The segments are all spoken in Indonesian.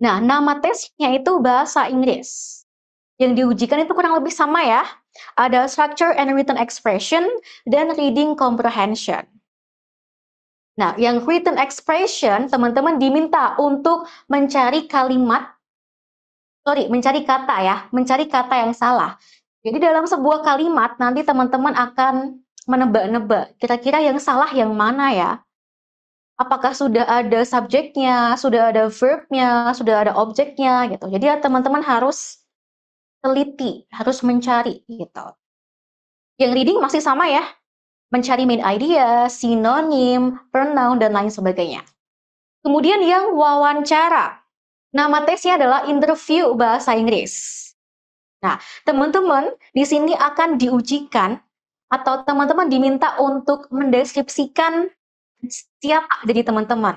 Nah, nama tesnya itu bahasa Inggris. Yang diujikan itu kurang lebih sama ya. Ada structure and written expression dan reading comprehension. Nah, yang written expression, teman-teman diminta untuk mencari mencari kata yang salah. Jadi dalam sebuah kalimat, nanti teman-teman akan menebak-nebak, kira-kira yang salah yang mana ya? Apakah sudah ada subjeknya, sudah ada verbnya, sudah ada objeknya gitu. Jadi ya teman-teman harus teliti, harus mencari gitu. Yang reading masih sama ya, mencari main idea, sinonim, pronoun, dan lain sebagainya. Kemudian yang wawancara. Nama tesnya adalah interview bahasa Inggris. Nah, teman-teman di sini akan diujikan atau teman-teman diminta untuk mendeskripsikan siapa jadi teman-teman.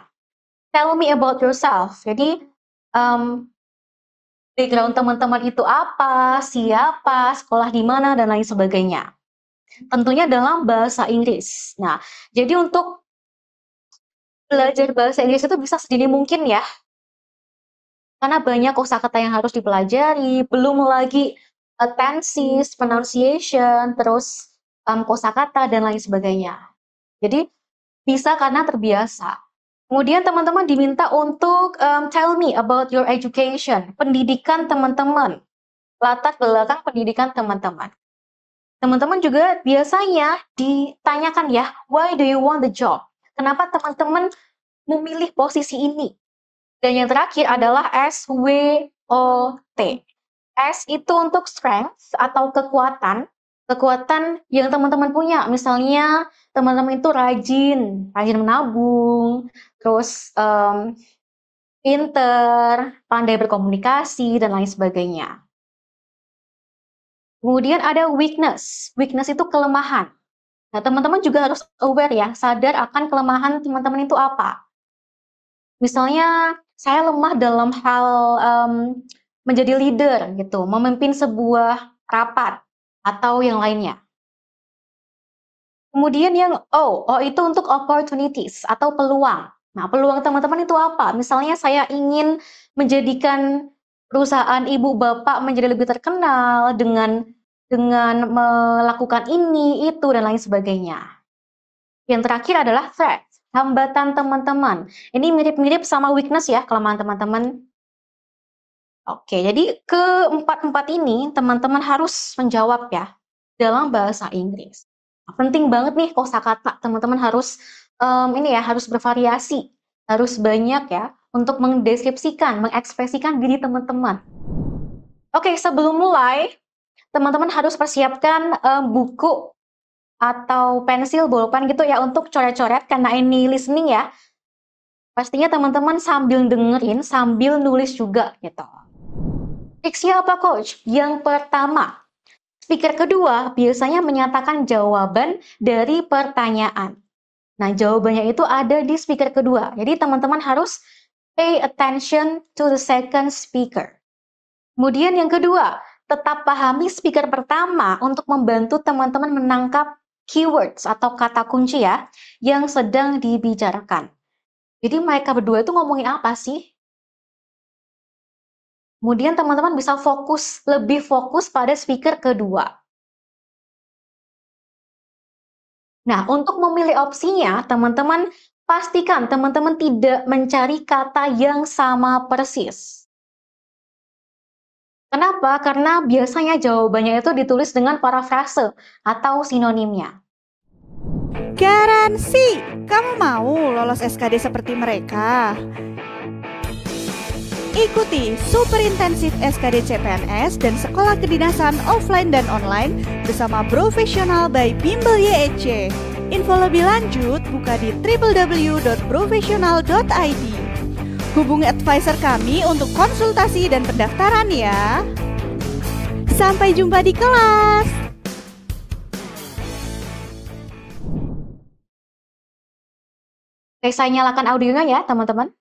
Tell me about yourself. Jadi, background teman-teman itu apa, siapa, sekolah di mana, dan lain sebagainya. Tentunya dalam bahasa Inggris. Nah, jadi untuk belajar bahasa Inggris itu bisa sedini mungkin ya, karena banyak kosakata yang harus dipelajari, belum lagi tenses, pronunciation, terus kosakata, dan lain sebagainya. Jadi, bisa karena terbiasa. Kemudian teman-teman diminta untuk tell me about your education, pendidikan teman-teman, latar belakang pendidikan teman-teman. Teman-teman juga biasanya ditanyakan ya, why do you want the job? Kenapa teman-teman memilih posisi ini? Dan yang terakhir adalah SWOT. S itu untuk strength atau kekuatan, kekuatan yang teman-teman punya. Misalnya teman-teman itu rajin menabung, terus pinter, pandai berkomunikasi, dan lain sebagainya. Kemudian ada weakness. Weakness itu kelemahan. Nah, teman-teman juga harus aware ya, sadar akan kelemahan teman-teman itu apa. Misalnya, saya lemah dalam hal menjadi leader gitu, memimpin sebuah rapat atau yang lainnya. Kemudian yang O itu untuk opportunities atau peluang. Nah, peluang teman-teman itu apa? Misalnya saya ingin menjadikan perusahaan ibu bapak menjadi lebih terkenal dengan melakukan ini, itu, dan lain sebagainya. Yang terakhir adalah threat, hambatan teman-teman. Ini mirip-mirip sama weakness ya, kelemahan teman-teman. Oke, jadi keempat-empat ini teman-teman harus menjawab ya dalam bahasa Inggris. Penting banget nih kosakata, teman-teman harus harus bervariasi, harus banyak ya untuk mendeskripsikan, mengekspresikan diri teman-teman. Oke, sebelum mulai, teman-teman harus persiapkan buku atau pensil, bolpen gitu ya untuk coret-coret karena ini listening ya. Pastinya teman-teman sambil dengerin, sambil nulis juga gitu. Triksnya apa, Coach? Yang pertama, speaker kedua biasanya menyatakan jawaban dari pertanyaan. Nah, jawabannya itu ada di speaker kedua. Jadi, teman-teman harus pay attention to the second speaker. Kemudian yang kedua, tetap pahami speaker pertama untuk membantu teman-teman menangkap keywords atau kata kunci ya, yang sedang dibicarakan. Jadi, mereka berdua itu ngomongin apa sih? Kemudian teman-teman bisa lebih fokus pada speaker kedua. Nah, untuk memilih opsinya, teman-teman pastikan teman-teman tidak mencari kata yang sama persis. Kenapa? Karena biasanya jawabannya itu ditulis dengan parafrase atau sinonimnya. Garansi, kamu mau lolos SKD seperti mereka? Ikuti Super Intensif SKD CPNS dan Sekolah Kedinasan offline dan online bersama Profesional by Bimbel YEC. Info lebih lanjut buka di www.professional.id. Hubungi advisor kami untuk konsultasi dan pendaftaran ya. Sampai jumpa di kelas. Oke, saya nyalakan audionya ya, teman-teman.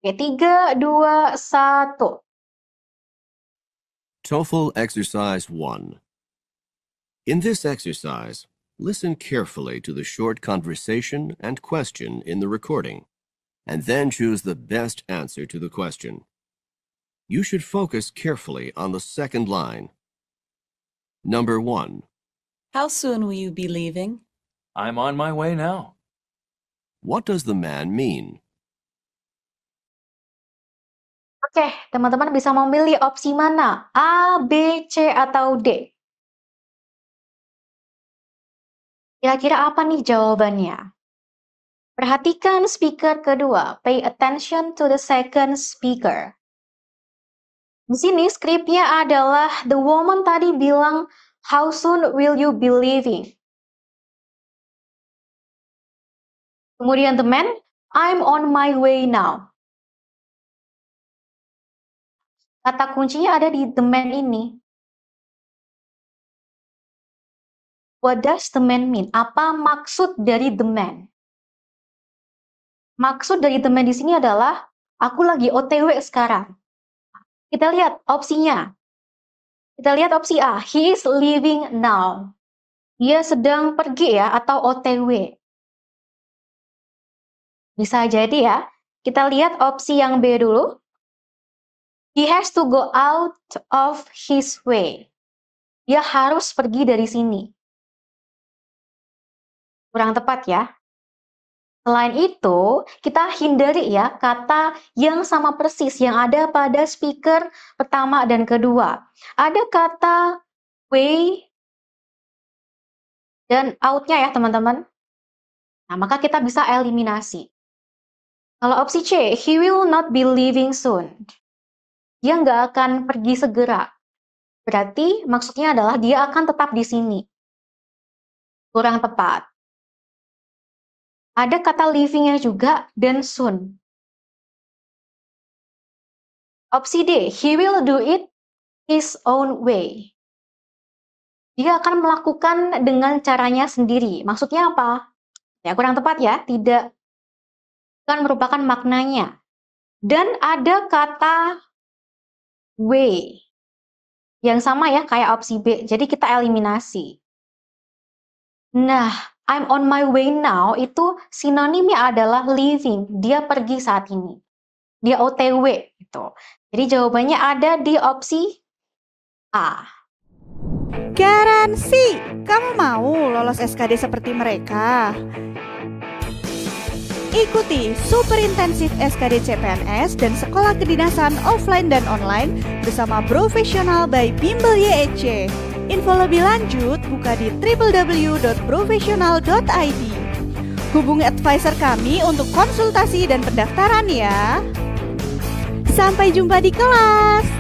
Oke, 3, 2, 1. TOEFL Exercise 1. In this exercise, listen carefully to the short conversation and question in the recording, and then choose the best answer to the question. You should focus carefully on the second line. Number 1. How soon will you be leaving? I'm on my way now. What does the man mean? Oke, teman-teman bisa memilih opsi mana? A, B, C, atau D? Kira-kira apa nih jawabannya? Perhatikan speaker kedua. Pay attention to the second speaker. Di sini skripnya adalah the woman tadi bilang, how soon will you be leaving? Kemudian the man, I'm on my way now. Kata kuncinya ada di the man ini. What does the man mean? Apa maksud dari the man? Maksud dari the man di sini adalah aku lagi OTW sekarang. Kita lihat opsinya. Kita lihat opsi A, he is leaving now. Dia sedang pergi ya atau OTW. Bisa jadi ya. Kita lihat opsi yang B dulu. He has to go out of his way. Dia harus pergi dari sini. Kurang tepat ya. Selain itu, kita hindari ya kata yang sama persis yang ada pada speaker pertama dan kedua. Ada kata way dan out-nya ya teman-teman. Nah, maka kita bisa eliminasi. Kalau opsi C, he will not be leaving soon. Dia nggak akan pergi segera. Berarti maksudnya adalah dia akan tetap di sini. Kurang tepat. Ada kata leaving-nya juga dan soon. Opsi D, he will do it his own way. Dia akan melakukan dengan caranya sendiri. Maksudnya apa? Ya, kurang tepat ya, tidak kan merupakan maknanya. Dan ada kata way yang sama ya kayak opsi B. Jadi kita eliminasi. Nah, I'm on my way now itu sinonimnya adalah leaving. Dia pergi saat ini. Dia OTW gitu. Jadi jawabannya ada di opsi A. Garansi, kamu mau lolos SKD seperti mereka? Ikuti Super Intensif SKD CPNS dan Sekolah Kedinasan offline dan online bersama Profesional by Bimbel YEC. Info lebih lanjut buka di www.professional.id. Hubungi advisor kami untuk konsultasi dan pendaftaran ya. Sampai jumpa di kelas.